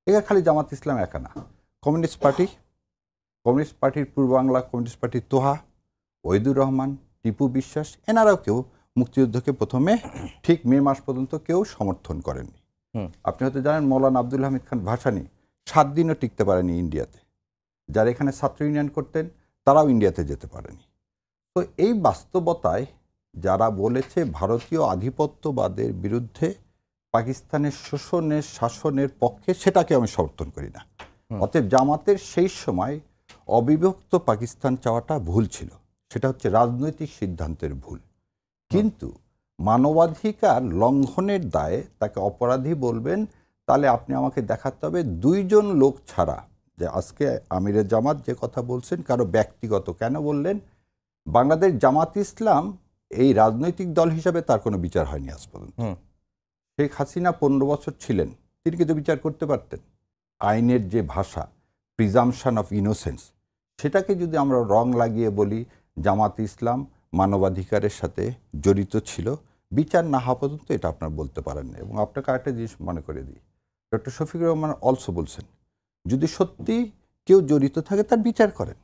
এটা খালি জামাত ইসলাম একা না, কমিউনিস্ট পার্টির পূর্ব বাংলা কমিউনিস্ট পার্টির তোহা, ওহিদুর রহমান, টিপু বিশ্বাস, এনারাও কেউ মুক্তিযুদ্ধকে প্রথমে ঠিক মে মাস পর্যন্ত কেউ সমর্থন করেননি। আপনি হয়তো জানেন মৌলানা আব্দুল হামিদ খান ভাসানী 7 দিনও টিকতে পারেনি ইন্ডিয়াতে। যারা এখানে ছাত্র ইউনিয়ন করতেন তারাও ইন্ডিয়াতে যেতে পারেনি। তো এই বাস্তবতায় যারা বলেছে ভারতীয় আধিপত্যবাদের বিরুদ্ধে পাকিস্তানের শোষণের শাসনের পক্ষে, সেটাকে আমি সমর্থন করি না। অতএব জামাতের সেই সময় অবিভক্ত পাকিস্তান চাওয়াটা ভুল ছিল, সেটা হচ্ছে রাজনৈতিক সিদ্ধান্তের ভুল। কিন্তু মানবাধিকার লঙ্ঘনের দায়ে তাকে অপরাধী বলবেন, তাহলে আপনি আমাকে দেখাতে হবে 2 জন লোক ছাড়া, যে আজকে আমিরে জামাত যে কথা বলছেন কারো ব্যক্তিগত কেন বললেন, বাংলাদেশ জামাত ইসলাম এই রাজনৈতিক দল হিসাবে তার কোনো বিচার হয়নি আজ পর্যন্ত। শেখ হাসিনা 15 বছর ছিলেন, তিনি কিন্তু বিচার করতে পারতেন। আইনের যে ভাষা, প্রিজাম্পশন অফ ইনোসেন্স, সেটাকে যদি আমরা রং লাগিয়ে বলি জামাত ইসলাম মানবাধিকারের সাথে জড়িত ছিল, বিচার না হওয়া পর্যন্ত এটা আপনার বলতে পারেন না। এবং আপনাকে আরেকটা জিনিস মনে করে দিই, ডক্টর শফিকুর রহমান অলসো বলছেন যদি সত্যি কেউ জড়িত থাকে তার বিচার করেন।